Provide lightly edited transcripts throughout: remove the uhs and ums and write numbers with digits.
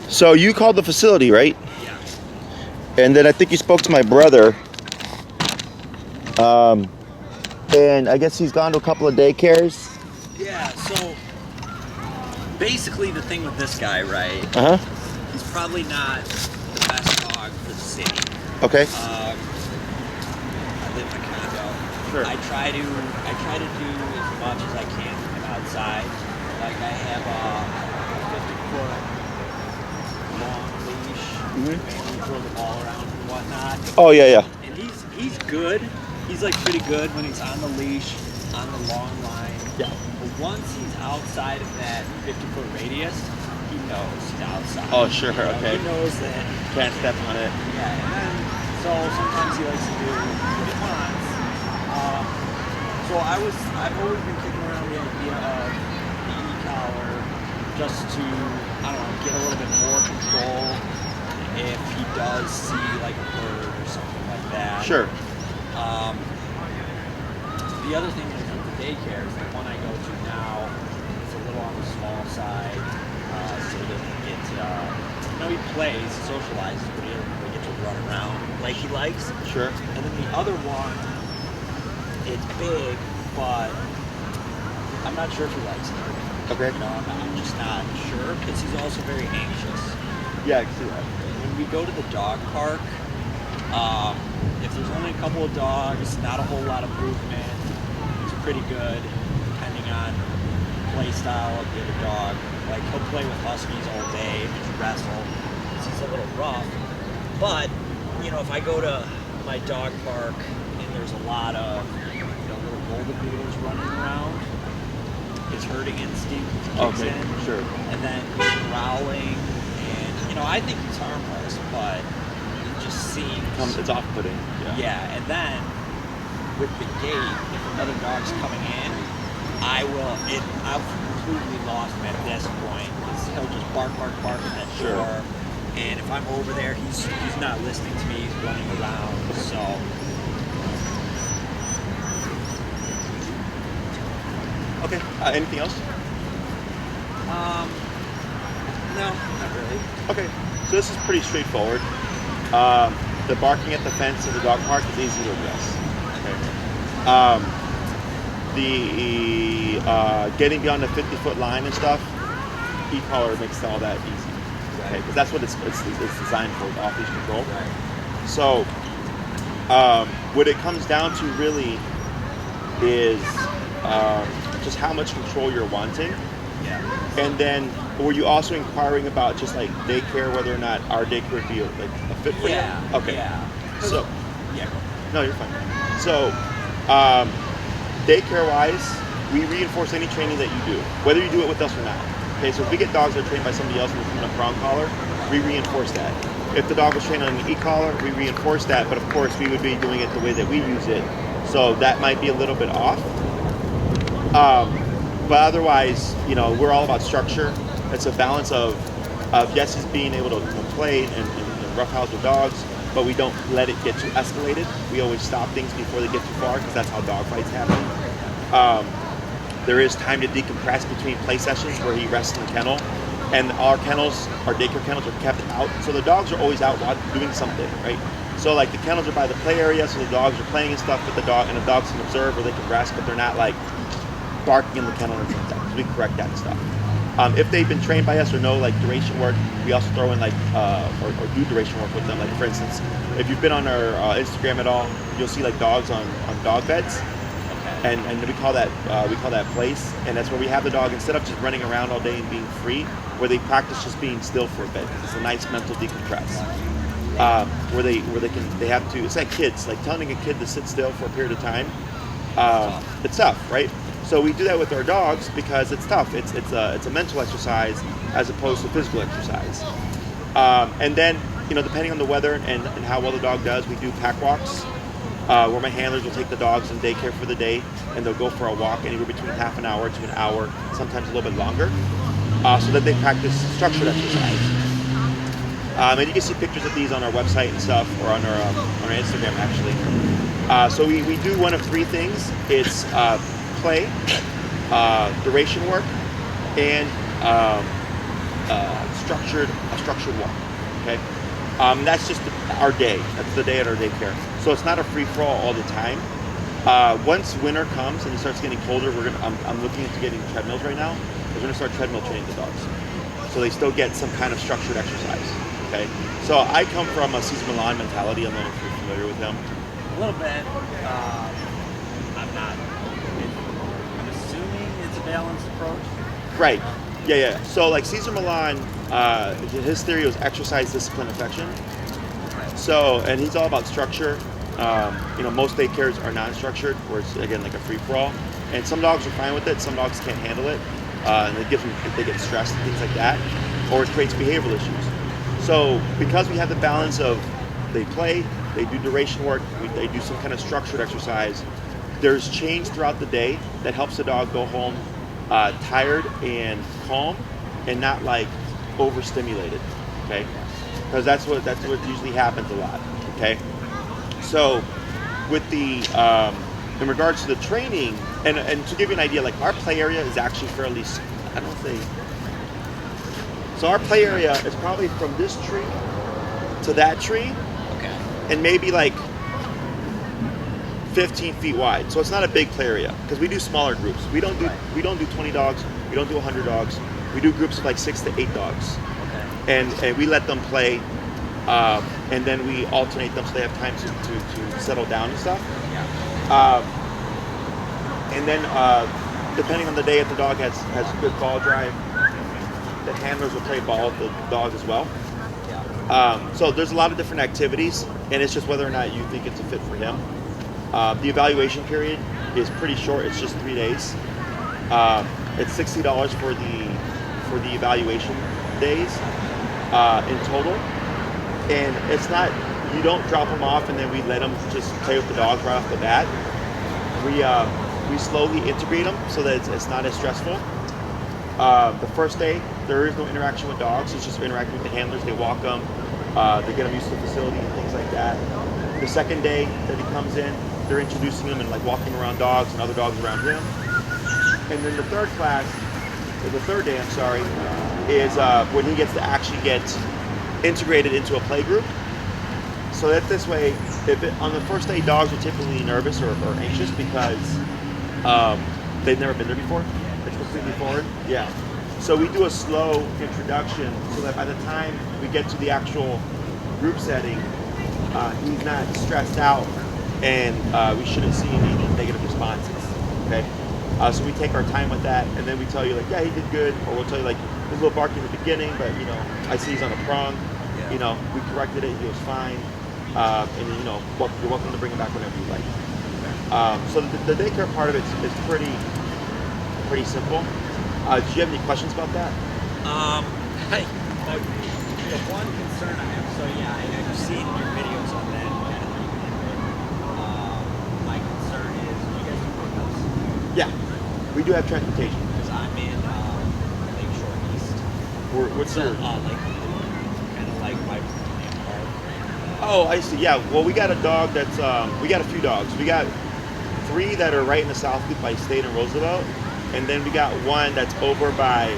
So you called the facility, right? Yeah. And then I think you spoke to my brother. And I guess he's gone to a couple of daycares. Yeah, so basically the thing with this guy, right? Uh huh. He's probably not the best dog for the city. Okay. I live in a condo. Sure. I try to do as much as I can with him outside. Like I have a 50-foot long leash, mainly throw the ball around and whatnot. Oh yeah. And he's good. He's like pretty good when he's on the leash, on the long line. Yeah. But once he's outside of that 50-foot radius, he knows he's outside. Oh sure. You know, Okay. He knows that. Can't step on it. Yeah, and then so sometimes he likes to do what he wants. I've always been kicking around the idea of the e-collar just to, I don't know, get a little bit more control if he does see like a bird or something like that. Sure. The other thing is with the daycares, the one I go to now is a little on the small side, so that he plays, socializes, but he doesn't really get to run around like he likes. Sure. And then the other one, it's big, but I'm not sure if he likes it. Okay. You know, I'm just not sure because he's also very anxious. Yeah, I can see that. When we go to the dog park, if there's only a couple of dogs, not a whole lot of movement, it's pretty good depending on play style of the other dog. Like he'll play with huskies all day and just wrestle. He's a little rough. But, you know, if I go to my dog park and there's a lot of, little golden doodles running around, his herding instinct kicks in. Sure. And then he's growling, and I think he's harmless, but it just seems It's off-putting. Yeah, and then with the gate, if another dog's coming in, I've completely lost him at this point. He'll just bark at that Sure. door, and if I'm over there, he's not listening to me. He's running around. So. Okay. Anything else? No, not really. Okay. So this is pretty straightforward. The barking at the fence of the dog park is easy to address. Okay. The getting beyond the 50-foot line and stuff, e-collar makes all that easy. Okay, because that's what it's designed for, off-leash control. Right. So, what it comes down to really is just how much control you're wanting. Yeah. And then, were you also inquiring about just like daycare, whether or not our daycare would be like a fit for you? Okay. Yeah. So, yeah. no, you're fine. So, daycare-wise, we reinforce any training that you do, whether you do it with us or not. Okay, so if we get dogs that are trained by somebody else and we're doing a prong collar, we reinforce that. If the dog was trained on an e-collar, we reinforce that, but of course we would be doing it the way that we use it, so that might be a little bit off. But otherwise, we're all about structure. It's a balance of yes, he's being able to play and roughhouse with dogs, but we don't let it get too escalated. We always stop things before they get too far, because that's how dog fights happen. There is time to decompress between play sessions where he rests in the kennel, and our daycare kennels are kept out, so the dogs are always out doing something, right? So like the kennels are by the play area, so the dogs are playing and stuff, but the dogs can observe or they can rest, but they're not like barking in the kennel or anything like that. So we correct that stuff. If they've been trained by us or know like duration work, we also throw in like or do duration work with them. Like for instance, if you've been on our Instagram at all, you'll see like dogs on dog beds, and we call that place, and that's where we have the dog, instead of just running around all day and being free, where they practice just being still for a bit. It's a nice mental decompress. Where they have to. It's like kids, like telling a kid to sit still for a period of time. It's tough, right? So we do that with our dogs because it's tough. It's a mental exercise as opposed to physical exercise. And then, depending on the weather and how well the dog does, we do pack walks, where my handlers will take the dogs in daycare for the day, and they'll go for a walk anywhere between half an hour to an hour, sometimes a little bit longer, so that they practice structured exercise. And you can see pictures of these on our website and stuff, or on our Instagram actually. So we do one of three things. It's play, duration work, and a structured walk. Okay, that's just our day. That's the day at our daycare. So it's not a free for all the time. Once winter comes and it starts getting colder, I'm looking into getting treadmills right now. We're gonna start treadmill training the dogs, so they still get some kind of structured exercise. Okay, so I come from a Cesar Millan mentality. I don't know if you're familiar with him. A little bit. I'm not. I'm assuming it's a balanced approach. Right. Yeah. So like Cesar Millan, his theory was exercise, discipline, affection. So, and he's all about structure. Most daycares are non-structured, where it's again like a free-for-all. And some dogs are fine with it. Some dogs can't handle it, and they get stressed and things like that, or it creates behavioral issues. So, because we have the balance of they play, they do duration work, they do some kind of structured exercise. There's change throughout the day that helps the dog go home tired and calm, and not like overstimulated. Okay, because that's what usually happens a lot. Okay, so with the in regards to the training, and to give you an idea, like our play area is actually fairly, I don't think. So our play area is probably from this tree to that tree, Okay. and maybe like 15 feet wide. So it's not a big play area because we do smaller groups. We don't do 20 dogs. We don't do 100 dogs. We do groups of like 6 to 8 dogs, Okay. and we let them play, and then we alternate them so they have time to settle down and stuff. Yeah. And then depending on the day, if the dog has good ball drive, the handlers will play ball with the dog as well. Yeah. So there's a lot of different activities, and it's just whether or not you think it's a fit for him. The evaluation period is pretty short. It's just 3 days. It's $60 for the evaluation days in total, and it's not, you don't drop them off and then we let them just play with the dogs right off the bat. We slowly integrate them so that it's not as stressful. The first day there is no interaction with dogs. It's just interacting with the handlers. They walk them, they get them used to the facility and things like that. The second day that he comes in, they're introducing him and like walking around dogs and other dogs around him. And then the third day, is when he gets to actually get integrated into a play group. So that this way, on the first day, dogs are typically nervous or anxious because they've never been there before. It's completely foreign. Yeah. So we do a slow introduction so that by the time we get to the actual group setting, he's not stressed out, and we shouldn't see any negative responses. Okay. So we take our time with that, and then we tell you like, yeah, he did good, or we'll tell you like, there's a little barking in the beginning, but I see he's on a prong. Yeah. We corrected it. He was fine, and then, you're welcome to bring him back whenever you like. So the daycare part of it is pretty simple. Do you have any questions about that? The one concern I have, so yeah, I've seen your videos on that. My concern is, do you guys do pickups? Yeah, we do have transportation. Because I'm in Lakeshore East. What's your? Kind of like my park. Oh, I see. Yeah. Well, we got a dog that's. We got a few dogs. We got 3 that are right in the South Loop by State and Roosevelt, and then we got 1 that's over by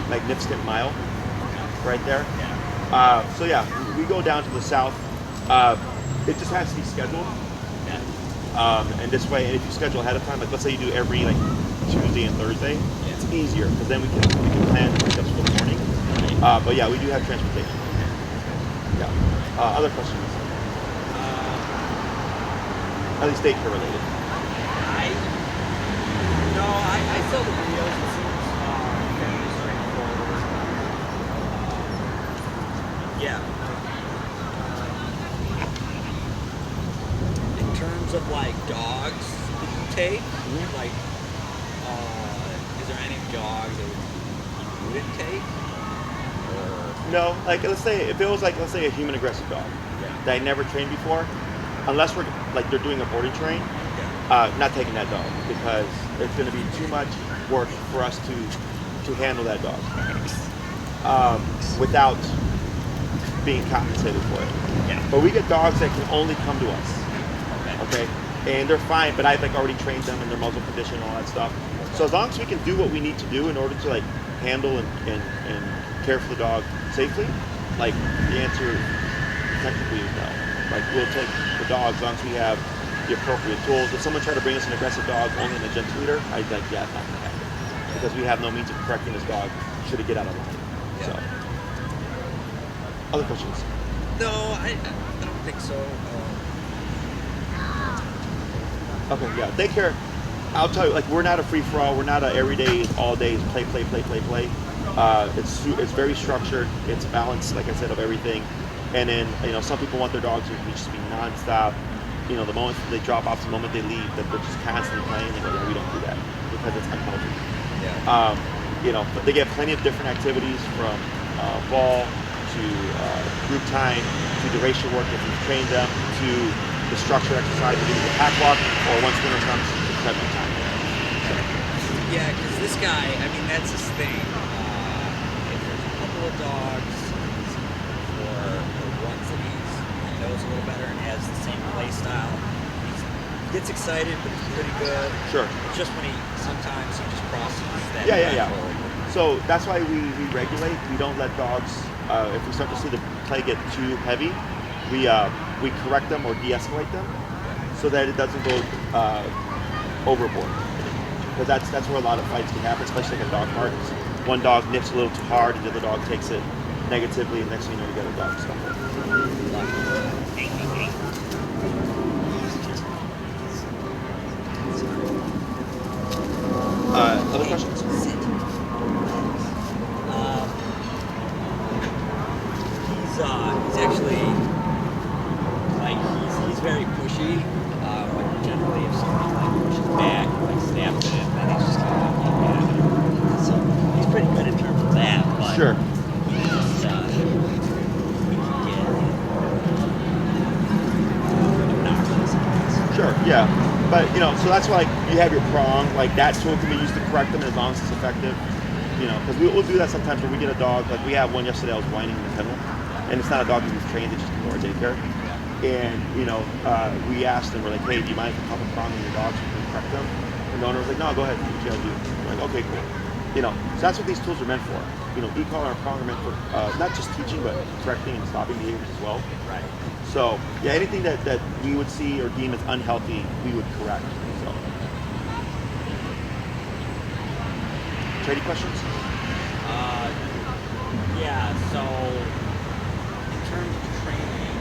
Magnificent Mile, right there. Yeah. So yeah, we go down to the south. It just has to be scheduled. Yeah. And this way, and if you schedule ahead of time, like let's say you do every Tuesday and Thursday, it's easier because then we can plan pickups for the morning. But yeah, we do have transportation. Yeah. Other questions? At least daycare related. I saw the videos. It seems fairly straightforward. Yeah. In terms of like dogs that you take, like, is there any dogs that you wouldn't take? Or No, like let's say if it was like let's say a human aggressive dog that I never trained before, unless we're like they're doing a boarding train, not taking that dog because it's going to be too much work for us to handle that dog without being compensated for it. Yeah. But we get dogs that can only come to us. Okay, and they're fine, but I've like already trained them in their muzzle condition and all that stuff. So as long as we can do what we need to do in order to like handle and care for the dog safely? Like, the answer technically is no. Like, we'll take the dog as long as we have the appropriate tools. If someone tried to bring us an aggressive dog only in a gentle leader, I'd be like, yeah, it's not going to happen. Because we have no means of correcting this dog should it get out of line. Yeah. So, other questions? No, I don't think so. Okay, yeah. Daycare, I'll tell you, like, we're not a free-for-all. We're not a everyday, all day play. It's very structured. It's balanced, like I said, of everything. And then, some people want their dogs to just be nonstop. The moment they drop off, the moment they leave, that they're just constantly playing. They go, we don't do that because it's unhealthy. Yeah. But they get plenty of different activities from ball to group time to duration work if we've trained them to the structured exercise of either the pack walk or once winter comes, the treadmill time. Yeah, because this guy, that's his thing. If there's a couple of dogs for the ones that he knows a little better and has the same play style, he gets excited, but he's pretty good. Sure. It's just when sometimes he just crosses that Yeah. threshold. So that's why we regulate. We don't let dogs, if we start to see the play get too heavy, we correct them or de-escalate them so that it doesn't go overboard. Because that's where a lot of fights can happen, especially like a dog park. One dog nips a little too hard and the other dog takes it negatively, and next thing you know, you get a dog stuck. Other questions? He's actually he's very pushy. But generally, if somebody pushes back, snaps it, then he's just kind of looking at it. So he's pretty good in terms of that. But Sure. He's, he can get obnoxious. Sure, yeah. But, so that's why you have your prong, that tool can be used to correct them as long as it's effective. Because we'll do that sometimes when we get a dog, like we have one yesterday, I was whining in the kennel, and it's not a dog that we've trained, it's just a daycare. And, we asked them, we're like, hey, do you mind if we pop a prong on your dog so we can correct them? And the owner was like, no, go ahead, do what you gotta do. We're like, okay, cool. So that's what these tools are meant for. E-collar and prong are meant for not just teaching, but correcting and stopping behaviors as well. Right. So, yeah, anything that we would see or deem as unhealthy, we would correct. So, trading questions? Yeah, so in terms of training,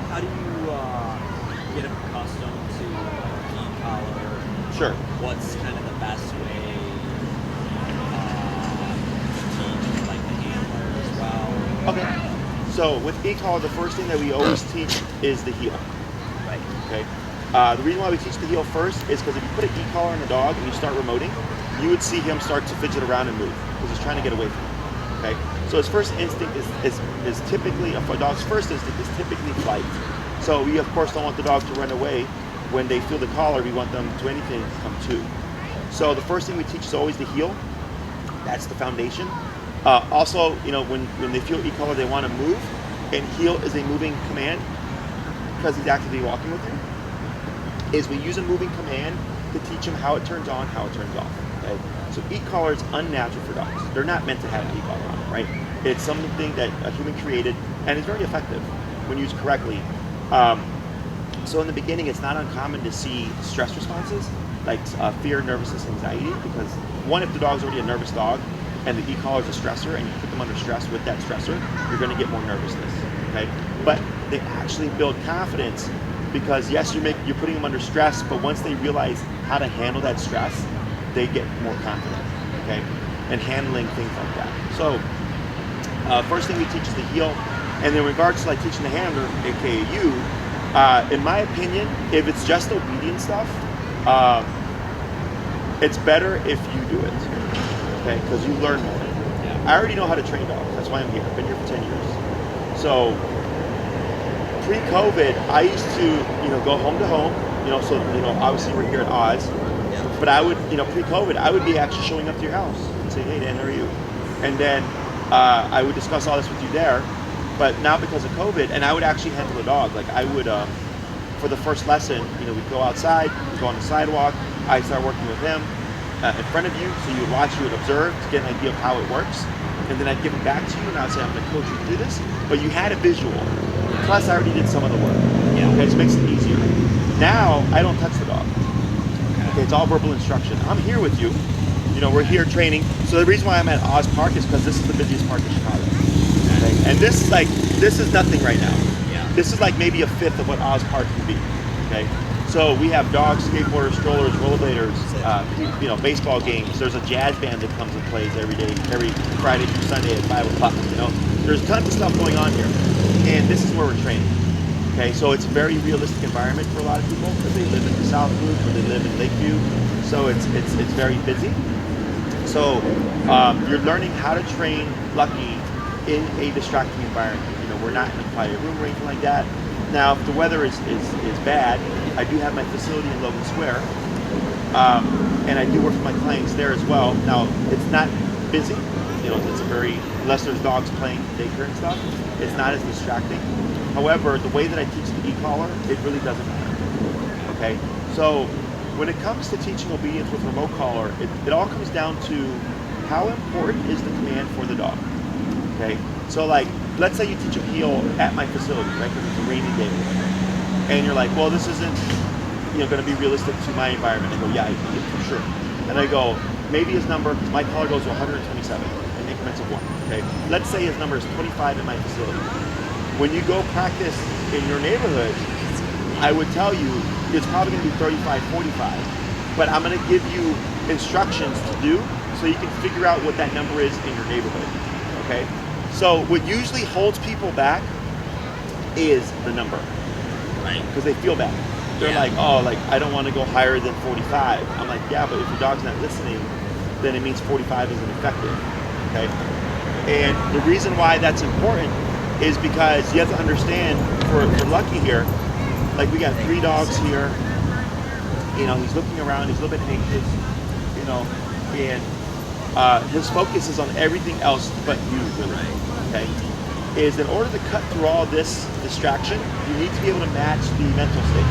how do you get them accustomed to e-collar? Sure. What's kind of the best way to teach the handler as well? Okay. So with e-collar, the first thing that we always teach is the heel. Right. Okay. The reason why we teach the heel first is because if you put an e-collar on a dog and you start remoting, you would see him start to fidget around and move because he's trying to get away from you. Okay. So his first instinct is typically, a dog's first instinct is typically flight. So we of course don't want the dog to run away. When they feel the collar, we want them to anything come to. So the first thing we teach is always the heel. That's the foundation. Also, when they feel e-collar, they want to move, and heel is a moving command because he's actively walking with you. Is we use a moving command to teach him how it turns on, how it turns off. Okay? So e-collar is unnatural for dogs. They're not meant to have an e-collar on, right? It's something that a human created, and it's very effective when used correctly. So in the beginning, it's not uncommon to see stress responses like fear, nervousness, anxiety, because one, if the dog's already a nervous dog and the e-collar is a stressor and you put them under stress with that stressor, you're going to get more nervousness, okay? But they actually build confidence because yes, you're putting them under stress, but once they realize how to handle that stress, they get more confident, okay? And handling things like that. So first thing we teach is the heel, and in regards to teaching the handler, aka you, in my opinion, if it's just obedience stuff, it's better if you do it, okay? Because you learn more. Yeah. I already know how to train dogs. That's why I'm here. I've been here for 10 years. So pre-COVID, I used to, go home to home. So obviously we're here at Oz, Yeah. but I would, pre-COVID, I would be actually showing up to your house and saying, hey Dan, how are you? And then I would discuss all this with you there. But now because of COVID, and I would actually handle the dog. I would, for the first lesson, we'd go outside, we'd go on the sidewalk, I'd start working with him, in front of you, so you would watch, you would observe to get an idea of how it works, and then I'd give them back to you, and I'd say, I'm going to coach you to do this, but you had a visual. Plus, I already did some of the work. Yeah. Okay, so it makes it easier. Now, I don't touch the dog. Okay, it's all verbal instruction. I'm here with you. You know, we're here training. So the reason why I'm at Oz Park is because this is the busiest park in Chicago. Okay? And this is nothing right now. Yeah. This is like maybe a fifth of what Oz Park can be. Okay. So we have dogs, skateboarders, strollers, rollerbladers, you know, baseball games. There's a jazz band that comes and plays every day, every Friday through Sunday at 5 o'clock. You know, there's tons of stuff going on here, and this is where we're training. Okay, so it's a very realistic environment for a lot of people because they live in the South Loop or they live in Lakeview, so it's very busy. So you're learning how to train Lucky in a distracting environment. You know, we're not in a quiet room or anything like that. Now, if the weather is bad, I do have my facility in Logan Square, and I do work with my clients there as well. Now, it's not busy. You know, it's a very, unless there's dogs playing daycare and stuff, it's not as distracting. However, the way that I teach the e-collar, it really doesn't matter. Okay, so when it comes to teaching obedience with remote collar, it all comes down to how important is the command for the dog. Okay, so like, let's say you teach a heel at my facility, right? Because it's a rainy day, and you're like, well, this isn't, you know, going to be realistic to my environment. I go, yeah, for sure. And I go, maybe his number, my collar goes to 127 in increments of 1. Okay, let's say his number is 25 in my facility. When you go practice in your neighborhood, I would tell you it's probably going to be 35, 45, but I'm going to give you instructions to do so you can figure out what that number is in your neighborhood. Okay, so what usually holds people back is the number, Right. because they feel bad. They're like, oh, like I don't want to go higher than 45. I'm like, yeah, but if your dog's not listening, then it means 45 isn't effective. Okay, and the reason why that's important is because you have to understand, for Lucky here, like we got 3 dogs here, you know, he's looking around, he's a little bit anxious, you know, and his focus is on everything else but you, really, okay? Is in order to cut through all this distraction, you need to be able to match the mental state,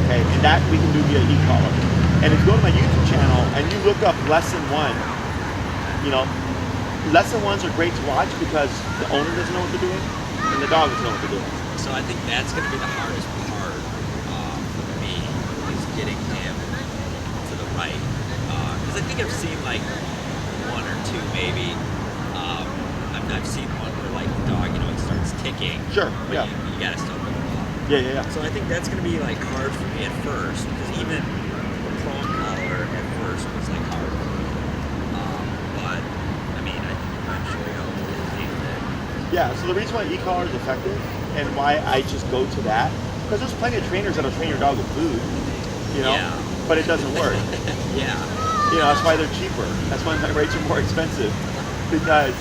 okay? And that we can do via e-collar. And if you go to my YouTube channel and you look up lesson 1, you know, lesson 1s are great to watch because the owner doesn't know what they're doing and the dog doesn't know what they're doing. So I think that's going to be the hardest part for me, is getting him to the right. Because I think I've seen like 1 or 2 maybe. I've seen one where like the dog, you know, it starts ticking. Sure, but yeah. You got to still go along. Yeah. So I think that's going to be like hard for me at first, because even the prong collar at first was like hard for me. But I mean, I think eventually I'll overcome it. Yeah, so the reason why e-collar is effective and why I just go to that, because there's plenty of trainers that'll train your dog with food, you know, Yeah. but it doesn't work. Yeah. You know, that's why they're cheaper. That's why my rates are more expensive, because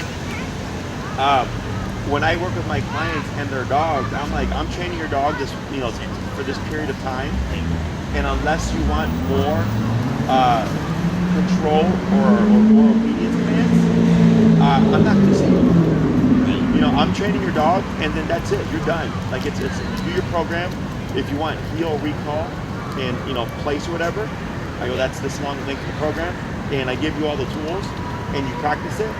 when I work with my clients and their dogs, I'm like, I'm training your dog this, you know, for this period of time, and unless you want more control or more obedience commands, I'm not going to see you. You know, I'm training your dog, and then that's it. You're done. Like it's do your program. If you want heel, recall, and you know, place or whatever, I go, that's this long length of the program, and I give you all the tools, and you practice it.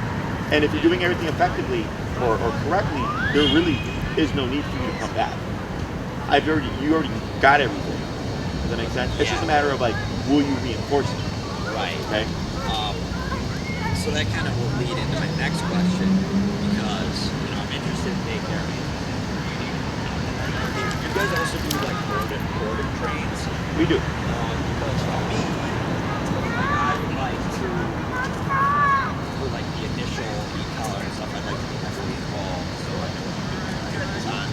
And if you're doing everything effectively or correctly, there really is no need for you to come back. You already got everything. Does that make sense? It's just a matter of like, will you reinforce it? Right. Okay. So that kind of will lead into my next question, because you know, I'm interested in daycare. Do you guys also do like boarding trains? We do. Because for me, like I would like to, for like the initial e-collar and stuff, I'd like to be heavily involved, so I know what I'm doing on.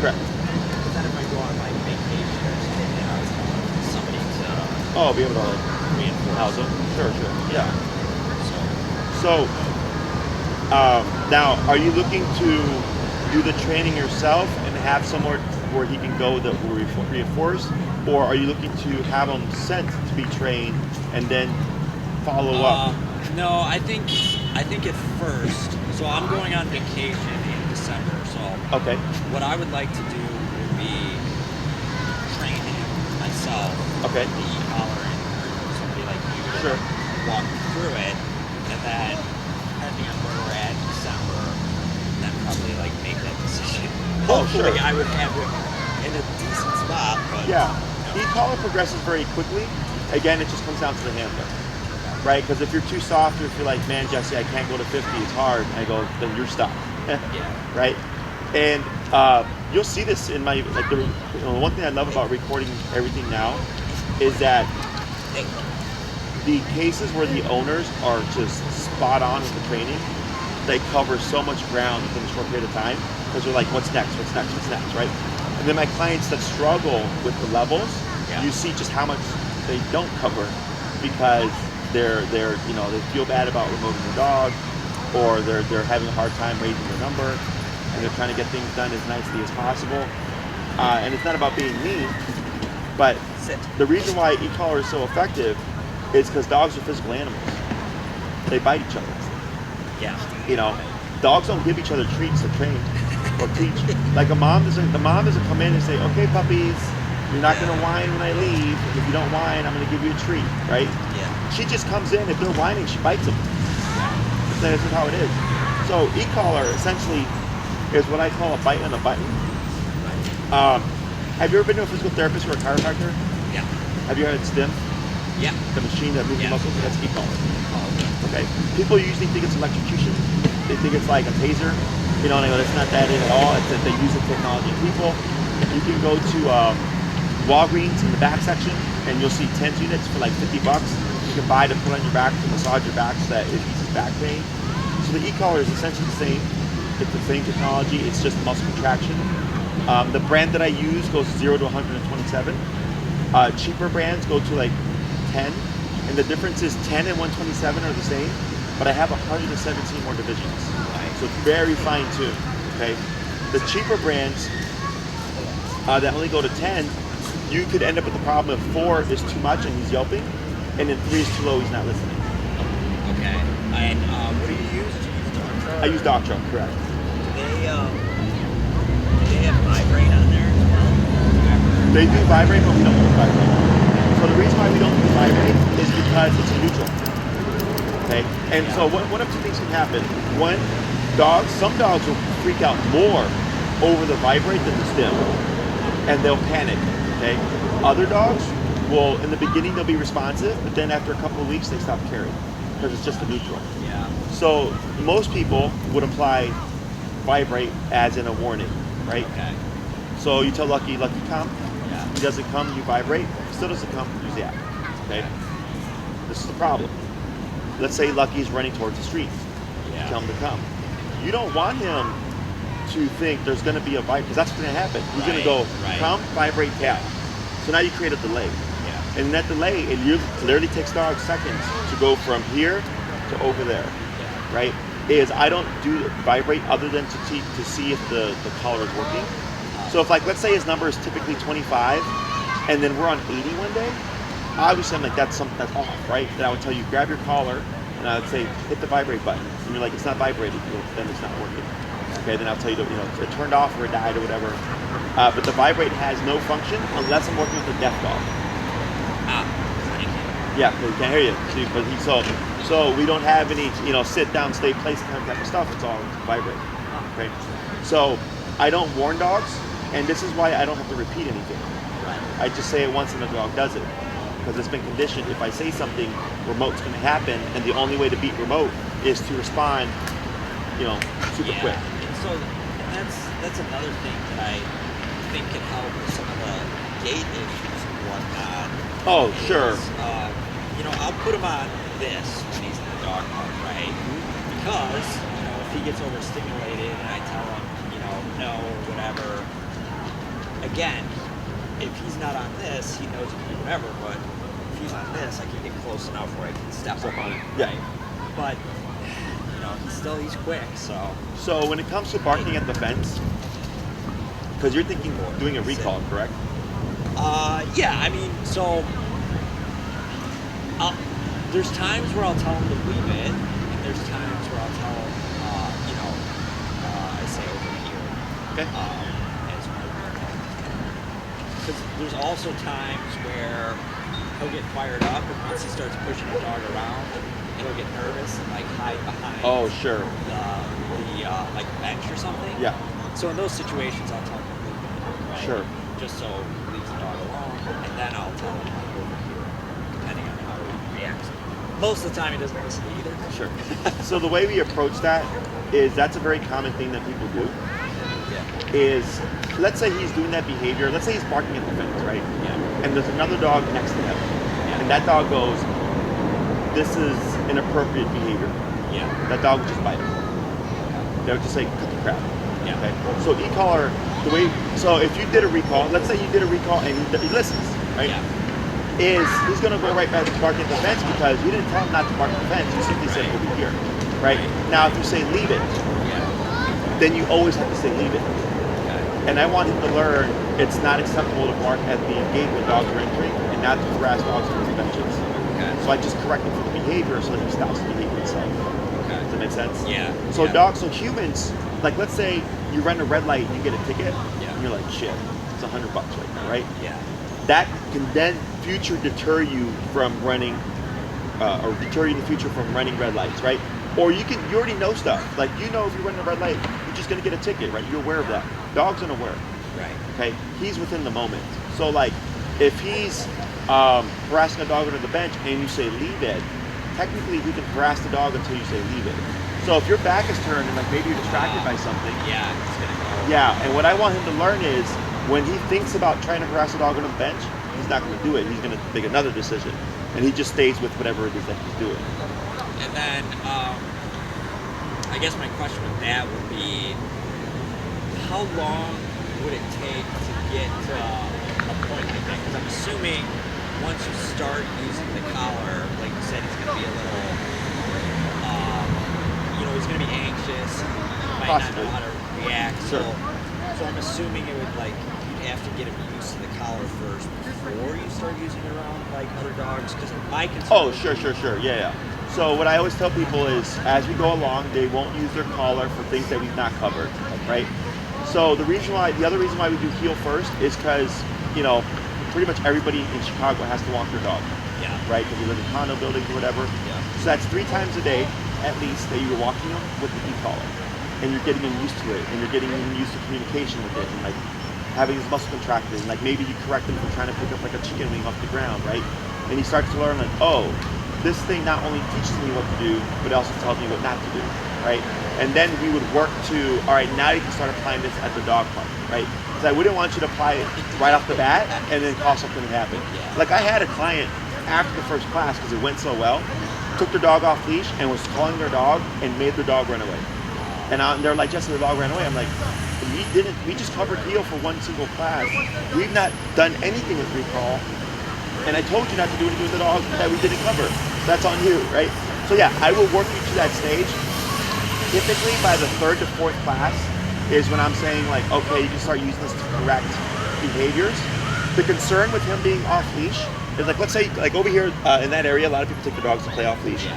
Correct. But then if I go on like vacation or something, you know, somebody to Be able to reinforce. house them. Sure. Yeah. So So, now, are you looking to do the training yourself and have somewhere where he can go that will reinforce, or are you looking to have him sent to be trained and then follow up? No, I think at first. So I'm going on vacation in December. So Okay. what I would like to do would be myself. Okay. The e-collar and or somebody like you to Sure. walk through it, and then depending on where we're at in December, then probably like make that decision. Oh, Hopefully, sure. I would have him in a decent spot, but Yeah. you know. E-collar progresses very quickly. Again, it just comes down to the handler, right? Because if you're too soft, or if you're like, man, Jesse, I can't go to 50, it's hard. I go, then you're stuck, Yeah. right? And you'll see this in my like the one thing I love about recording everything now is that the cases where the owners are just spot on with the training, they cover so much ground within a short period of time because they're like, what's next, right? And then my clients that struggle with the levels, Yeah. you see just how much they don't cover because they're they feel bad about removing the dog, or they're having a hard time raising the number, and they're trying to get things done as nicely as possible. And it's not about being mean, but Sit. the reason why e-collar is so effective is because dogs are physical animals. They bite each other. Yeah. Dogs don't give each other treats to train or teach. Like the mom doesn't come in and say, okay, puppies, you're not gonna whine when I leave. If you don't whine, I'm gonna give you a treat, right? Yeah. She just comes in, if they're whining, she bites them. That's just how it is. So e-collar essentially is what I call a bite on a button. Have you ever been to a physical therapist or a chiropractor? Yeah. Have you heard of STIM? Yeah. The machine that moves Yeah. the muscles? That's e-collar. Oh, Okay. People usually think it's electrocution. They think it's like a taser. And I go, that's not that at all. It's that they use the technology. People, you can go to Walgreens in the back section, and you'll see TENS units for like $50. You can buy to put on your back to massage your back so that it eases back pain. So the e-collar is essentially the same. It's the same technology. It's just muscle contraction. The brand that I use goes 0 to 127. Cheaper brands go to like 10, and the difference is 10 and 127 are the same, but I have 117 more divisions. So it's very fine tuned. Okay, the cheaper brands that only go to 10, you could end up with the problem if 4 is too much and he's yelping, and then 3 is too low, he's not listening. Okay. And what do you use? Do you use Dark? I use Doctron, correct. Do they have vibrate on there as well? They do vibrate, but we don't use vibrate. So the reason why we don't use vibrate is because it's a neutral. Okay, and so one of two things can happen. One, some dogs will freak out more over the vibrate than the stim, and they'll panic. Okay, other dogs will, in the beginning, they'll be responsive, but then after a couple of weeks, they stop caring because it's just a neutral. Yeah. So most people would apply vibrate as in a warning, right? Okay. So you tell Lucky, come. Yeah. He doesn't come, you vibrate. If he still doesn't come, use the app. Okay? This is the problem. Let's say Lucky's running towards the street. Yeah. Tell him to come. You don't want him to think there's going to be a vibrate, because that's what's going to happen. He's going to go, come, vibrate, tap. So now you create a delay. Yeah. And in that delay, it literally takes dogs seconds to go from here to over there, right? I don't do vibrate other than to see if the collar is working. So if let's say his number is typically 25, and then we're on 80 one day, obviously I'm like, that's off, right? Then I would tell you, grab your collar, and I would say, hit the vibrate button. And you're like, it's not vibrating, then it's not working. Okay, then I'll tell you to, it turned off or it died or whatever. But the vibrate has no function unless I'm working with a deaf dog. Yeah, because he can't hear you. See, but so we don't have any, sit down, stay place kind of stuff. It's all vibrate. Okay. So I don't warn dogs, and this is why I don't have to repeat anything. I just say it once and the dog does it. Because it's been conditioned, if I say something, remote's going to happen, and the only way to beat remote is to respond, super quick. And so that's another thing that I think can help with some of the gait issues and whatnot. Oh, sure. I'll put him on this when he's in the dog park, right? Because, if he gets overstimulated and I tell him, no or whatever, again, if he's not on this, he knows he can do whatever, but if he's on this, I can get close enough where I can step up on him, Yeah. right? But, he's quick, so. So when it comes to barking at the fence, because you're thinking doing a recall, correct? There's times where I'll tell him to leave it, and there's times where I'll tell him, I say over here. Okay. As my because there's also times where he'll get fired up, and once he starts pushing the dog around, he'll get nervous and like hide behind. Oh, sure. The like bench or something. Yeah. So in those situations, I'll tell him to leave it, right? Sure. Just so he leaves the dog alone, and then I'll tell him like over here, depending on how he reacts. Most of the time, he doesn't listen either. Sure. So the way we approach that is that's a very common thing that people do. Yeah. Is let's say he's doing that behavior. Let's say he's barking at the fence, right? Yeah. And there's another dog next to him, and that dog goes, "This is inappropriate behavior." Yeah. That dog would just bite him. They would just say, "Cut the crap." Yeah. Okay. So e-collar, the way. So if you did a recall, let's say you did a recall and he listens, right? Yeah. Is he's going to go right back to barking at the fence because you didn't tell him not to bark at the fence. You simply said over here, right? Now if you say leave it, then you always have to say leave it. And I want him to learn it's not acceptable to bark at the gate when dogs are entering and not to harass dogs on the benches. Okay. So I just correct him for the behavior so that he stops the behavior itself. Okay. Does that make sense? Yeah. So yeah. dogs, so humans, like let's say you run a red light and you get a ticket, Yeah. and you're like, shit, it's $100 right now, right? Yeah. That can then future deter you from running, or deter you in the future from running red lights, right? Or you already know stuff. Like you know if you're running a red light, you're just gonna get a ticket, right? You're aware of that. Dog's unaware. Right. Okay? He's within the moment. So like, if he's harassing a dog under the bench and you say leave it, technically he can harass the dog until you say leave it. So if your back is turned and like maybe you're distracted by something, Yeah. It's gonna go. yeah, and what I want him to learn is when he thinks about trying to harass a dog on the bench, he's not going to do it. He's going to make another decision. And he just stays with whatever it is that he's doing. And then, I guess my question with that would be, how long would it take to get to a point like that? Because I'm assuming once you start using the collar, like you said, he's going to be a little, he's going to be anxious. He might Possibly. not know how to react. Sure. So I'm assuming it would you'd have to get him used to the collar first before you start using it around like other dogs. Because my concern. Oh, sure. Yeah. So what I always tell people is as we go along, they won't use their collar for things that we've not covered, right? So the other reason why we do heel first is because, pretty much everybody in Chicago has to walk their dog. Yeah. Right? Because we live in condo buildings or whatever. Yeah. So that's 3 times a day, at least, that you're walking them with the e-collar. And you're getting him used to it, and you're getting him used to communication with it, and like having his muscle contracted, and like maybe you correct him for trying to pick up like a chicken wing off the ground, right? And he starts to learn like, oh, this thing not only teaches me what to do, but it also tells me what not to do, right? And then we would work to, all right, now you can start applying this at the dog park, right? Because I wouldn't want you to apply it right off the bat and then cause something to happen. Like I had a client after the first class, because it went so well, took their dog off leash and was calling their dog and made their dog run away. And they're like, Jesse, the dog ran away. I'm like, we just covered heel for one single class. We've not done anything with recall. And I told you not to do anything with the dog that we didn't cover. That's on you, right? So yeah, I will work you to that stage. Typically by the 3rd to 4th class is when I'm saying like, okay, you can start using this to correct behaviors. The concern with him being off leash is like, let's say like over here in that area, a lot of people take their dogs to play off leash.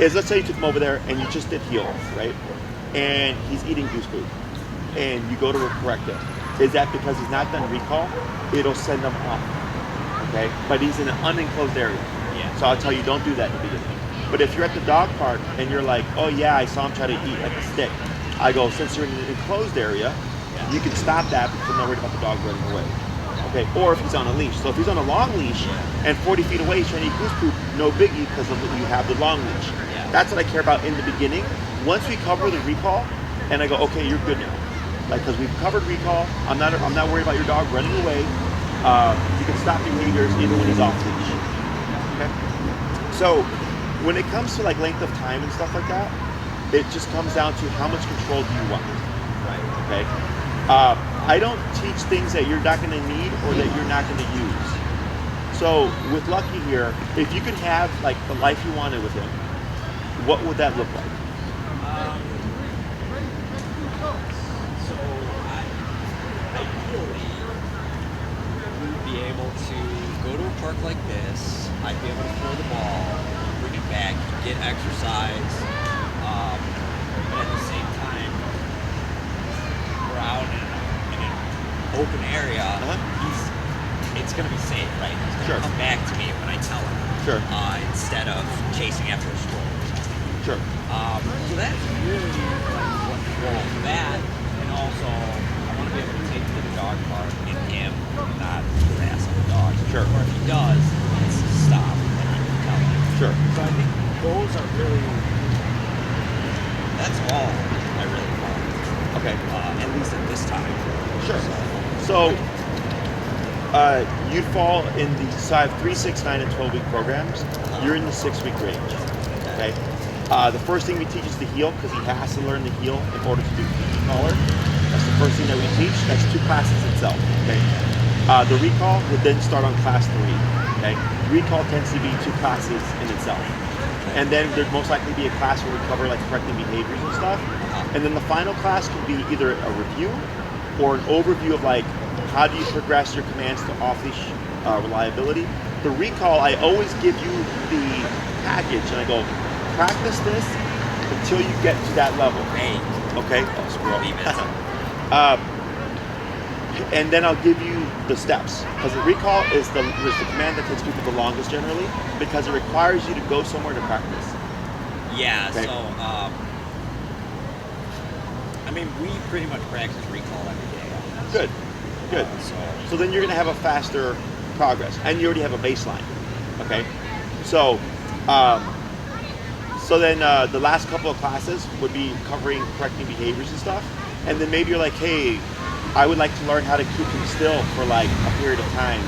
Is let's say you took him over there and you just did heel, right? And he's eating goose food, and you go to correct it. Is that because he's not done recall? It'll send him off, okay? But he's in an unenclosed area. Yeah. So I'll tell you, don't do that in the beginning. But if you're at the dog park and you're like, oh yeah, I saw him try to eat like a stick, I go, since you're in an enclosed area, you can stop that because I'm not worried about the dog running away. Okay, or if he's on a leash. So if he's on a long leash and 40 feet away he's trying to eat goose poop, no biggie because you have the long leash. That's what I care about in the beginning. Once we cover the recall, and I go, okay, you're good now. Like, because we've covered recall, I'm not worried about your dog running away. You can stop behaviors even when he's off leash. Okay. So when it comes to like length of time and stuff like that, it just comes down to how much control do you want. Right. Okay. I don't teach things that you're not going to need or that you're not going to use. So with Lucky here, if you could have like the life you wanted with him, what would that look like? So ideally, we would be able to go to a park like this. I'd be able to throw the ball, bring it back, get exercise, but at the same time, we're out in a open area, Uh-huh. it's going to be safe, right? He's going to Sure. come back to me when I tell him. Sure. Instead of chasing after a squirrel or something. Sure. So that's really like what's the goal of that. And also, I want to be able to take him to the dog park and him not harass other dogs. Sure. Or if he does, it's stop and I can tell him. Sure. So I think those are really, that's all I really want. Okay. At least at this time. Sure. So, you'd fall in the, so I have 3, 6, 9, and 12-week programs. You're in the 6-week range. Okay. The first thing we teach is the heel, because he has to learn the heel in order to do the collar. That's the first thing that we teach. That's 2 classes itself. Okay. The recall would then start on class 3. Okay. Recall tends to be 2 classes in itself. And then there'd most likely be a class where we cover like correcting behaviors and stuff. And then the final class could be either a review or an overview of like how do you progress your commands to off-leash reliability. The recall, I always give you the package and I go, practice this until you get to that level. Hey. Okay? Oh, squirrel. And then I'll give you the steps. Because the recall is the command that takes people the longest generally, because it requires you to go somewhere to practice. Yeah, Okay. so, I mean, we pretty much practice recall every day. Good. So then you're going to have a faster progress, and you already have a baseline. Okay? So, then the last couple of classes would be covering correcting behaviors and stuff, and then maybe you're like, hey, I would like to learn how to keep him still for like a period of time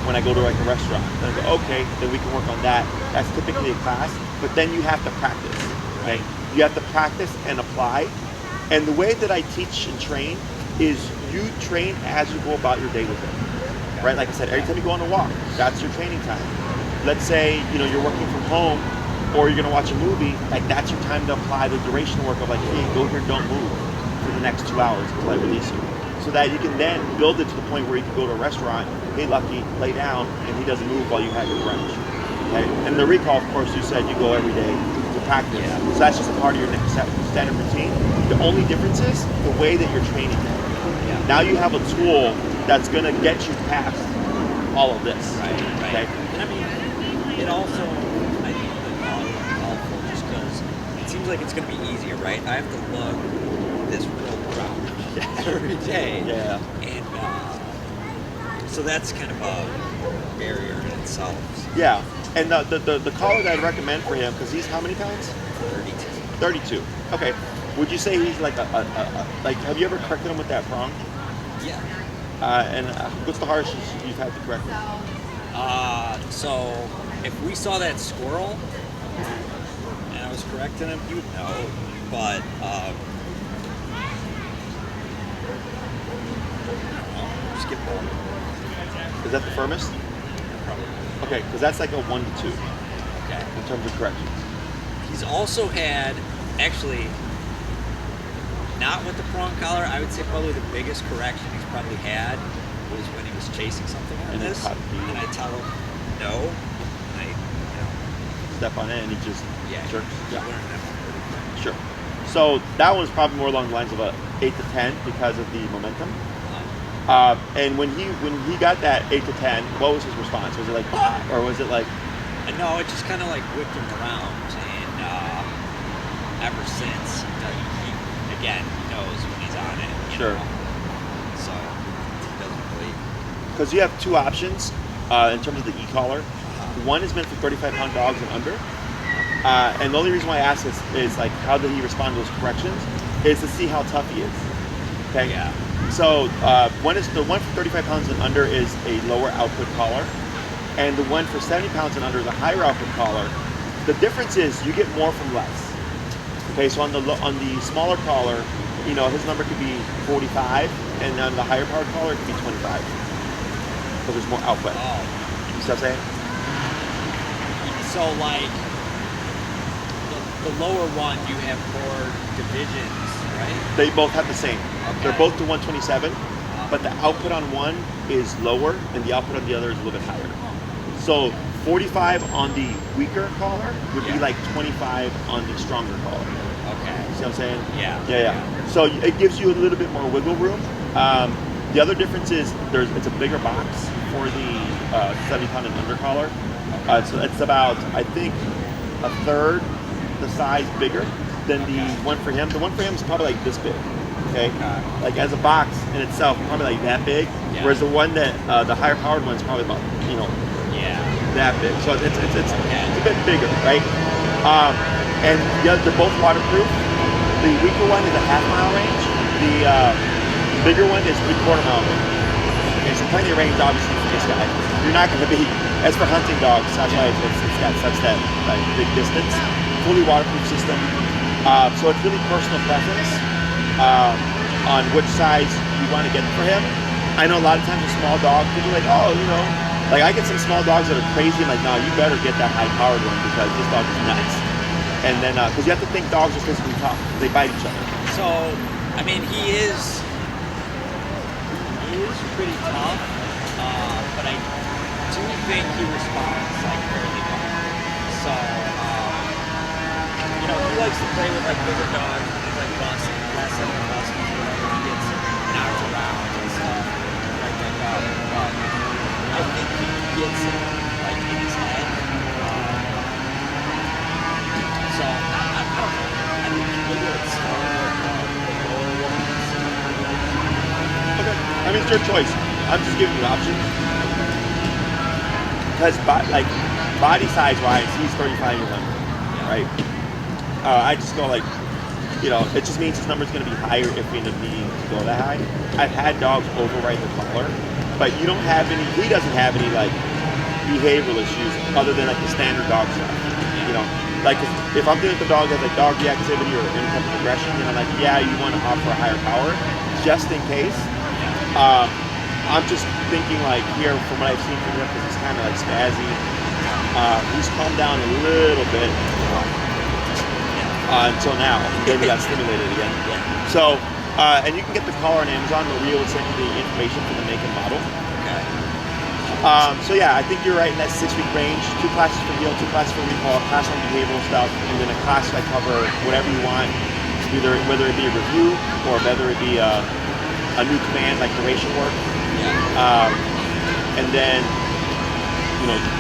when I go to like a restaurant. Then I go, okay, then we can work on that. That's typically a class, but then you have to practice, right? You have to practice and apply. And the way that I teach and train is you train as you go about your day with him, right? Like I said, every time you go on a walk, that's your training time. Let's say, you're working from home or you're gonna watch a movie, like that's your time to apply the duration work of like, hey, go here, don't move for the next 2 hours until I release you. So that you can then build it to the point where you can go to a restaurant, hey Lucky, lay down, and he doesn't move while you have your brunch. Okay? And the recall, of course, you said you go every day to practice. Yeah. So that's just a part of your next standard routine. The only difference is the way that you're training him. Yeah. Now you have a tool that's gonna get you past all of this. Right. Okay? And I mean, it also, I think the dog is helpful just because it seems like it's going to be easier, right? I have to lug this rope around every day. Yeah. And so that's kind of a barrier in itself. Yeah. And the collar that I'd recommend for him, because he's how many pounds? 32. 32. Okay. Would you say he's like like, have you ever corrected him with that prong? Yeah. And what's the hardest you've had to correct him? So if we saw that squirrel and I was correcting him, he would know. But I don't know. Just get one. Is that the firmest? Probably. Okay, because that's like a 1 to 2 Okay. in terms of corrections. He's also had, actually, not with the prong collar, I would say probably the biggest correction he's probably had was when he was chasing something on And then this. caught you. And I tell him no. And I, Step on it and he just jerks. Yeah. Yeah, Learn that one pretty quick. sure. So that one's probably more along the lines of a 8 to 10 because of the momentum. And when he got that 8 to 10, what was his response? Was it like, ah, or was it like? No, it just kind of like whipped him around, and ever since, he again knows when he's on it. You Sure. know? So he doesn't really. Because you have 2 options in terms of the e-collar. One is meant for 35-pound dogs and under. And the only reason why I ask this is like, how did he respond to those corrections? Is to see how tough he is. Okay. Yeah. So the one for 35 pounds and under is a lower output collar, and the one for 70 pounds and under is a higher output collar. The difference is you get more from less. Okay, so on the smaller collar, his number could be 45, and on the higher powered collar it could be 25, because there's more output. Oh. You see what I'm saying? So like the lower one, you have more divisions, right? They both have the same. Okay. They're both to 127, but the output on one is lower and the output on the other is a little bit higher. So 45 on the weaker collar would be like 25 on the stronger collar. Okay. See what I'm saying? Yeah. Yeah. So it gives you a little bit more wiggle room. The other difference is it's a bigger box for the 70-pound and under collar. So it's about, I think, a third the size bigger than the one for him. The one for him is probably like this big. Okay, like as a box in itself, probably like that big. Yeah. Whereas the one that the higher powered one is probably about that big. So it's a bit bigger, right? And they're both waterproof. The weaker one is a half-mile range. The bigger one is 3/4 mile range. Okay, so plenty of range, obviously, for this guy. You're not going to be, as for hunting dogs, that's why it's got such that big distance. Fully waterproof system. So it's really personal preference on which size you want to get for him. I know a lot of times a small dog, people are like, oh, like I get some small dogs that are crazy. I'm like, no, you better get that high-powered one because this dog is nuts. And then, because you have to think dogs are physically tough. They bite each other. So, I mean, he is pretty tough, but I do think he responds like fairly well. So, he likes to play with like bigger dogs, he's like busting, wrestling, or whatever. He gets knocked around and stuff, like that. But I think he gets it like in his head. So I don't know. I think maybe it's still Okay. I mean, it's your choice. I'm just giving you options. Because, body size wise, he's 35 years old, right? I just go like, it just means his number's going to be higher if we end up needing to go that high. I've had dogs override the collar, but he doesn't have any like behavioral issues other than like the standard dog stuff. Like if I'm dealing with a dog that has like dog reactivity or any type of aggression, and I'm like, yeah, you want to opt for a higher power, just in case. I'm just thinking like here from what I've seen from him, because he's kind of like spazzy. He's calmed down a little bit until now. Then we got stimulated again. So, and you can get the collar on Amazon where we will send you the information for the make and model. So yeah, I think you're right in that 6-week range. 2 classes for heel, 2 classes for recall, a class on behavioral stuff, and then a class that cover whatever you want, whether it be a review or whether it be a new command like duration work. And then,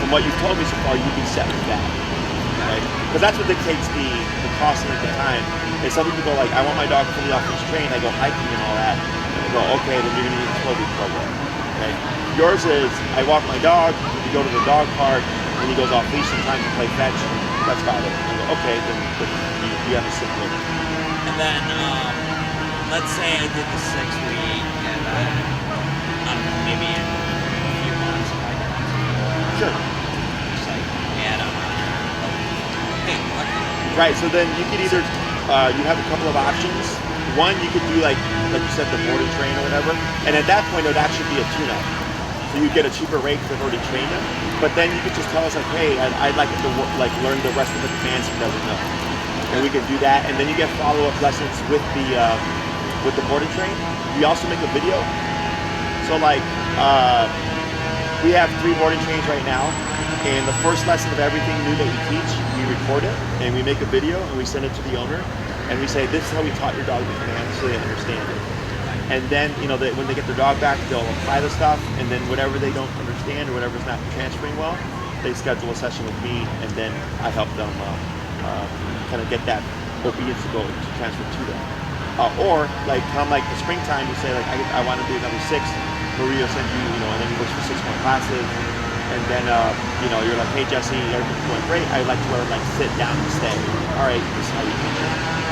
from what you've told me so far, you'd be set with that, right? Because that's what dictates the cost and the time. And some people go like, I want my dog fully off leash trained. I go hiking and all that. And I go, okay, then you're gonna need a 12-week program, okay? Yours is, I walk my dog, you go to the dog park, and he goes off leash sometimes to play fetch. That's about it. I go, okay, then you have a simple. And then, let's say I did the 6-week, and then, I don't know, maybe in a few months if I got to. Sure. Just like, add on. Hey, right, so then you could either, you have a couple of options. One, you could do like you said, the board and train or whatever, and at that point it would actually be a tune-up. So you get a cheaper rate because they've already trained him. But then you could just tell us like, hey, I'd like him to learn the rest of the commands he doesn't know, and we could do that. And then you get follow-up lessons with the board and train. We also make a video. So we have 3 board and trains right now, and the first lesson of everything new that we teach, we record it and we make a video and we send it to the owner, and we say this is how we taught your dog the commands so they understand it. And then, when they get their dog back, they'll apply the stuff, and then whatever they don't understand or whatever's not transferring well, they schedule a session with me, and then I help them kind of get that obedience to transfer to them. Or come the springtime, you say I want to do another 6, Maria will send you, and then you work for 6 more classes, and then you're like, hey Jesse, everything's going great. I'd like to learn sit down and stay. All right, this is how you teach it.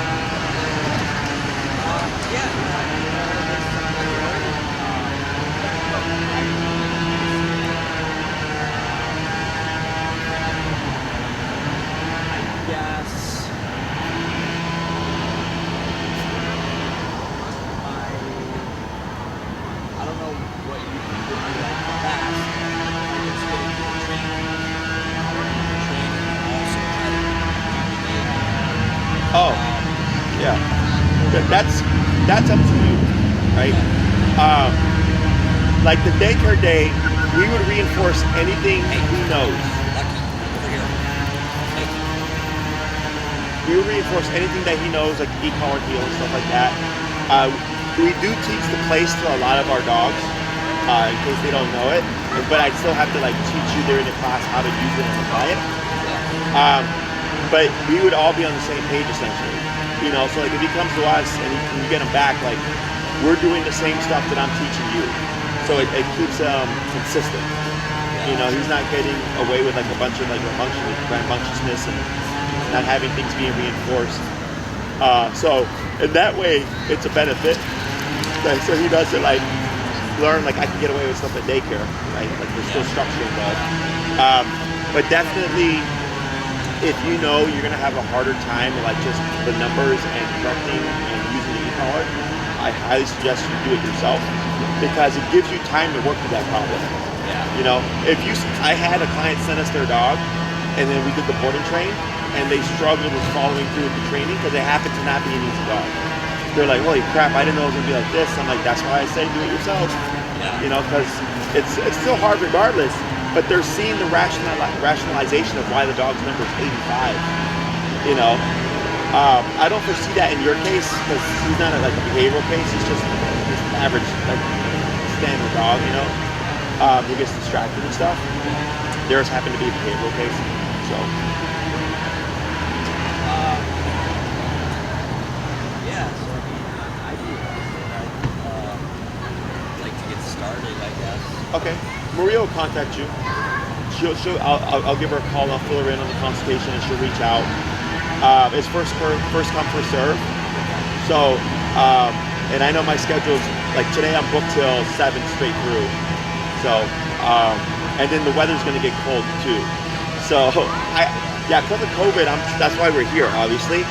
Oh, yeah. That's up to you, right? Like the daycare day, we would reinforce anything he knows. We would reinforce anything that he knows, like e-collar heel and stuff like that. we do teach the place to a lot of our dogs in case they don't know it, but I still have to like teach you during the class how to use it and apply it. But we would all be on the same page essentially, you know. So like if he comes to us and you get him back, like we're doing the same stuff that I'm teaching you, so it keeps consistent. You know, he's not getting away with like a bunch of like rambunctiousness and not having things being reinforced. So in that way, it's a benefit. Like, so he doesn't like learn like I can get away with stuff at daycare, right? Like there's still structure involved. But definitely, if you know you're gonna have a harder time with like just the numbers and correcting and using the e-collar, I highly suggest you do it yourself because it gives you time to work with that problem. Yeah. You know, I had a client send us their dog, and then we did the board and train, and they struggled with following through with the training because it happened to not be an easy dog. They're like, holy crap, I didn't know it was gonna be like this. I'm like, that's why I say do it yourself. Yeah. You know, because it's still hard regardless. But they're seeing the rationalization of why the dog's number is 85. You know, I don't foresee that in your case because he's not like a behavioral case. He's just an average, like standard dog. You know, he gets distracted and stuff. Theirs happened to be a behavioral case. So. Yeah. So I mean, I do. I'd like to get started, I guess. Okay. Maria will contact you. I'll give her a call. I'll fill her in on the consultation, and she'll reach out. It's first come, first serve. So, and I know my schedule's like today. I'm booked till 7 straight through. So, and then the weather's going to get cold too. So, because of COVID, that's why we're here. Obviously,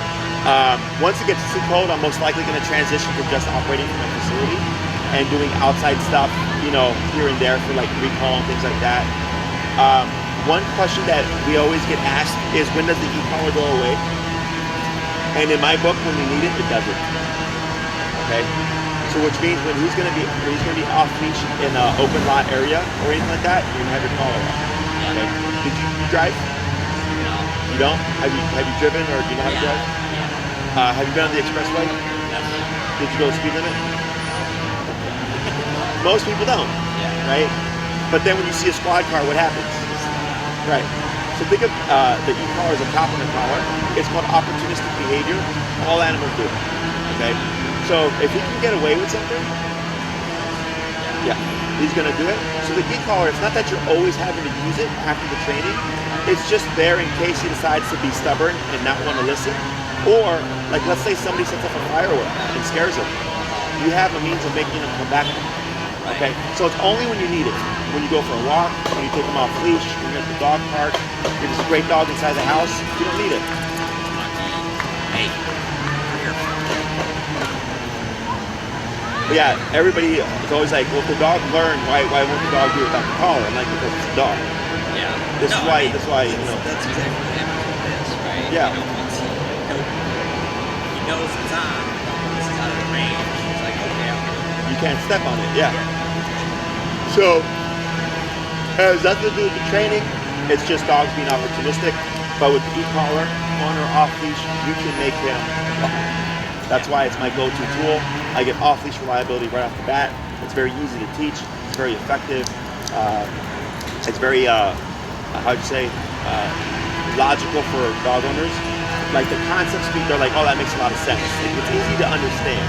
once it gets too cold, I'm most likely going to transition to just operating from my facility and doing outside stuff, you know, here and there for like recall and things like that. One question that we always get asked is when does the e-collar go away? And in my book, when we need it, it doesn't. Okay, so which means when he's going to be off leash in an open lot area or anything like that, you're gonna have your collar off. Okay. Did you drive? No. You don't? Have you driven or do you know how to drive? Yeah. Have you been on the expressway? Yes. Did you go the speed limit? Most people don't, right? But then when you see a squad car, what happens? Right. So think of the e-collar as a compliment collar. It's called opportunistic behavior. All animals do it. Okay. So if he can get away with something, yeah, he's gonna do it. So the e-collar, it's not that you're always having to use it after the training. It's just there in case he decides to be stubborn and not want to listen. Or like let's say somebody sets up a firework and scares him. You have a means of making him come back. Okay, so it's only when you need it. When you go for a walk, when you take them off leash, when you're at the dog park, you're just a great dog inside the house, you don't need it. Hey, here. But yeah, everybody is always like, well, if the dog learned, why won't the dog do it without the collar? I'm like, because it's a dog. Yeah. This is why, you know. That's exactly what happens with this, right? Yeah. You know, once he knows it's on, this is out of the range, it's like, okay, I'm good. You can't step on it, yeah. So, it has nothing to do with the training. It's just dogs being opportunistic. But with the e-collar, on or off leash, you can make him fly. That's why it's my go-to tool. I get off-leash reliability right off the bat. It's very easy to teach. It's very effective. It's very, logical for dog owners. Like the concept speak, they're like, oh, that makes a lot of sense. It's easy to understand.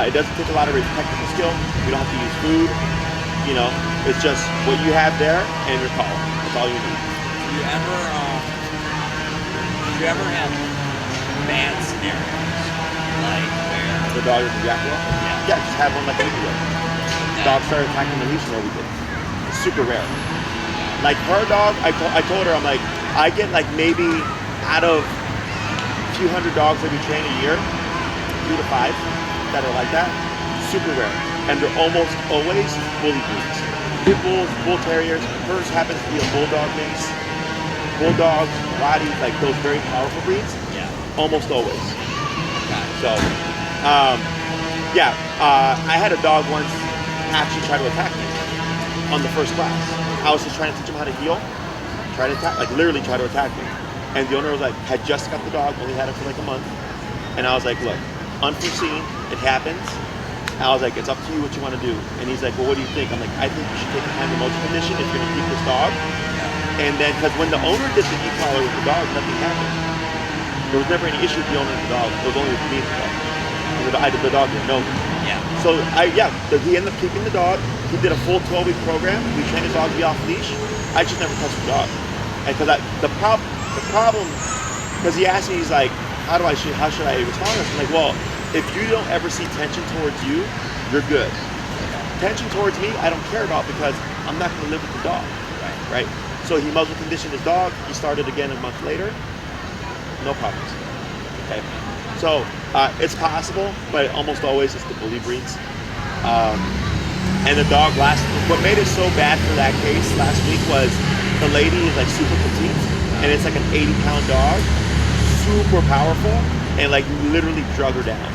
It doesn't take a lot of technical skill. You don't have to use food. You know, it's just what you have there and your collar. That's all you need. Do you ever have bad scenarios? Like where The dog is reacting? Yeah, just have one like we do. Dog started attacking the leash and everything. It's super rare. Like her dog, I told her, I'm like, I get like maybe out of a few hundred dogs that we train a year, 2 to 5 that are like that. Super rare. And they're almost always bully breeds. Pit bulls, bull terriers. Hers happens to be a bulldog mix. Bulldogs, Rotties, like those very powerful breeds. Yeah. Almost always. Okay. So, I had a dog once actually try to attack me on the first class. I was just trying to teach him how to heel, try to attack, like literally try to attack me. And the owner was like, had just got the dog, only had it for like a month. And I was like, look, unforeseen, it happens. I was like, it's up to you what you want to do. And he's like, well, what do you think? I'm like, I think you should take a hand motion condition if you're going to keep this dog. Yeah. And then, because when the owner did the e-collar with the dog, nothing happened. There was never any issue with the owner and the dog. It was only with me and the dog. And the dog didn't know me. Yeah. So, he ended up keeping the dog. He did a full 12-week program. We trained his dog to be off leash. I just never touched the dog. And because the problem, because he asked me, he's like, how should I respond to this? I'm like, well, if you don't ever see tension towards you, you're good. Tension towards me, I don't care about because I'm not going to live with the dog. Right? So he muzzle conditioned his dog. He started again a month later. No problems. Okay. So it's possible, but almost always it's the bully breeds. And the dog what made it so bad for that case last week was the lady is like super petite, and it's like an 80-pound dog, super powerful, and like literally drug her down.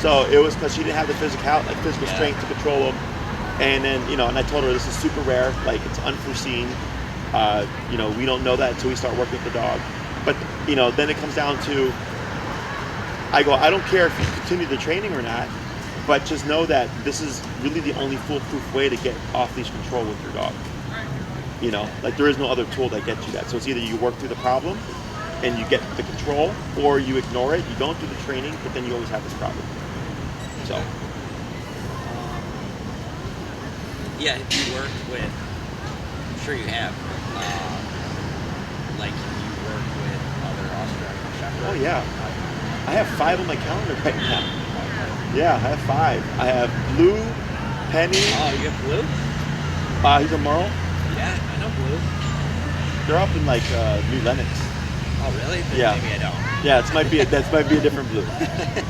So it was because she didn't have the physical strength to control him. And then, and I told her this is super rare, like it's unforeseen. We don't know that until we start working with the dog. But, then it comes down to, I don't care if you continue the training or not, but just know that this is really the only foolproof way to get off-leash control with your dog. Like there is no other tool that gets you that. So it's either you work through the problem and you get the control, or you ignore it, you don't do the training, but then you always have this problem. So. Yeah, have you worked with, I'm sure you have, like you work with other Australian Shepherds? Oh yeah, I have 5 on my calendar right now. Yeah, I have 5. I have Blue, Penny. Oh, you have Blue? He's a Merle. Yeah, I know Blue. They're up in like New Lenox. Oh really? Then Yeah. maybe I don't. Yeah, that might be a different Blue.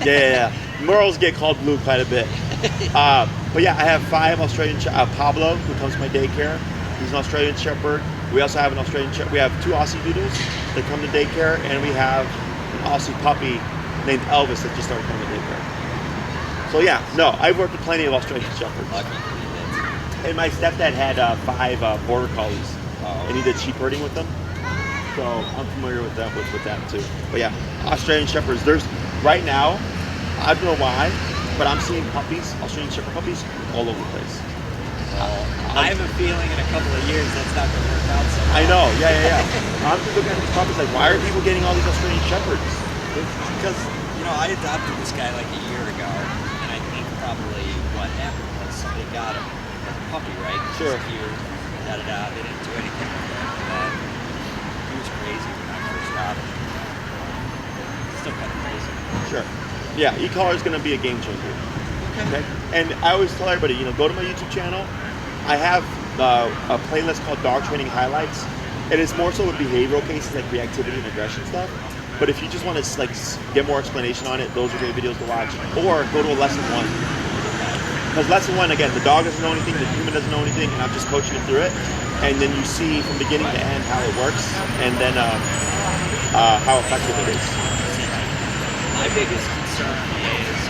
Yeah. Merles get called Blue quite a bit. But yeah, I have 5 Australian Pablo, who comes to my daycare. He's an Australian Shepherd. We also have an Australian Shepherd. We have 2 Aussie Doodles that come to daycare, and we have an Aussie puppy named Elvis that just started coming to daycare. So yeah, no, I've worked with plenty of Australian Shepherds. And my stepdad had 5 Border Collies, and he did sheep herding with them. So I'm familiar with that too. But yeah, Australian Shepherds. There's right now, I don't know why, but I'm seeing Australian Shepherd puppies all over the place. I have a feeling in a couple of years that's not going to work out so well. I know, yeah. I'm just looking at these puppies like, why are people getting all these Australian Shepherds? Because, I adopted this guy like a year ago, and I think probably what happened was somebody got him as a puppy, right? Sure. He was cute, they didn't do anything with him, and then he was crazy when I first got him. Still kind of crazy. Sure. Yeah, e-collar is going to be a game changer. Okay. And I always tell everybody, go to my YouTube channel. I have a playlist called Dog Training Highlights. And it's more so with behavioral cases like reactivity and aggression stuff. But if you just want to get more explanation on it, those are great videos to watch. Or go to a lesson 1. Because lesson 1, again, the dog doesn't know anything, the human doesn't know anything, and I'm just coaching it through it. And then you see from beginning to end how it works, and then how effective it is. My biggest concern is,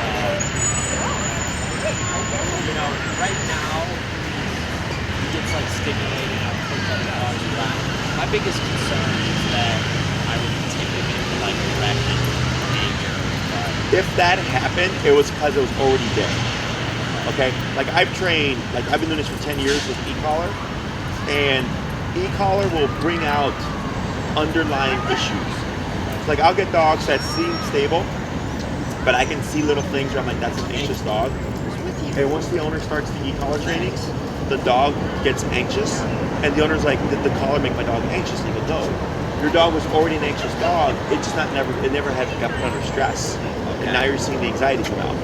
right now, he gets stimulated and puts other dogs around. My biggest concern is that I would continue to erratic behavior. If that happened, it was because it was already there. Okay? I've been doing this for 10 years with e-collar, and e-collar will bring out underlying issues. I'll get dogs that seem stable, but I can see little things where I'm like, that's an anxious dog. And once the owner starts the e-collar training, the dog gets anxious, and the owner's like, did the collar make my dog anxious? And you go, no. Your dog was already an anxious dog. It just never had got put under stress, and now you're seeing the anxiety come out,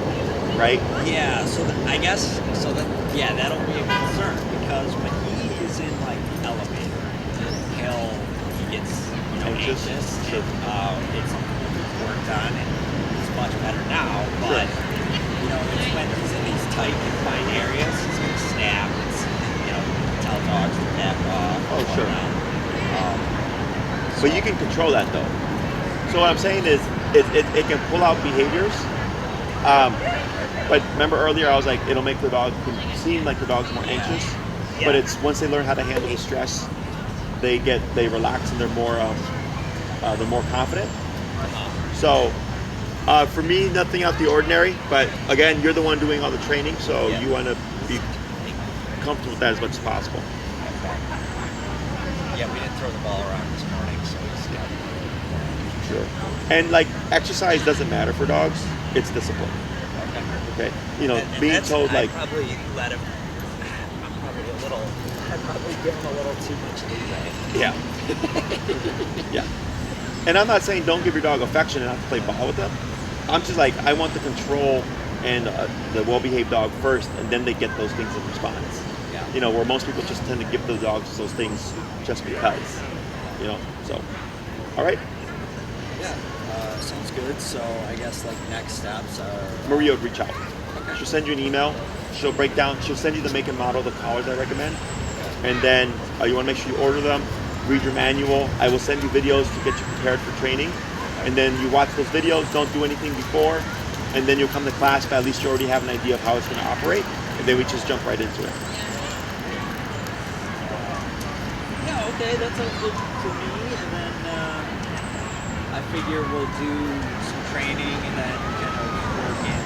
right? Yeah. So I guess that'll be a concern, because when he is in the elevator, he gets anxious. Sure. It's something that we've worked on, and he's much better now. But it's when he's in these tight confined areas, he's gonna snap. Tell dogs to back off. Oh, sure. But you can control that though. So what I'm saying is, it can pull out behaviors. But remember earlier I was like, it'll make the dog seem like the dog's more anxious. Yeah. But it's once they learn how to handle the stress, they relax and they're more confident. So For me, nothing out the ordinary. But again, you're the one doing all the training, so Yeah. you want to be comfortable with that as much as possible. Yeah, we didn't throw the ball around this morning, so we just got. Sure. And like exercise doesn't matter for dogs. It's discipline. Okay. You know, And being that's- told I like, probably let him. I'm probably a little. I probably give him a little too much leeway. yeah, yeah. And I'm not saying don't give your dog affection and not to play ball with them. I'm just like I want the control and the well-behaved dog first, and then they get those things in response. Yeah. You know, where most people just tend to give the dogs those things just because. You know, so. All right. Yeah. Sounds good. So I guess like next steps are. Maria would reach out. Okay. She'll send you an email. She'll break down. She'll send you the make and model of the collars I recommend, and then you want to make sure you order them. Read your manual. I will send you videos to get you prepared for training, and then you watch those videos. Don't do anything before, and then you'll come to class. But at least you already have an idea of how it's going to operate, and then we just jump right into it. Yeah. Okay. That sounds good to me. And then I figure we'll do some training and then kind of work in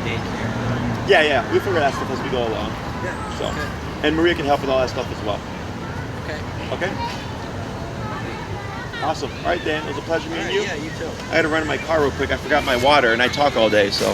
daycare. Yeah. We figure that stuff as we go along. Yeah. So, Okay. and Maria can help with all that stuff as well. Okay. Okay. Awesome. All right, Dan. It was a pleasure meeting you. Yeah. You too. I had to run in my car real quick. I forgot my water, and I talk all day, so.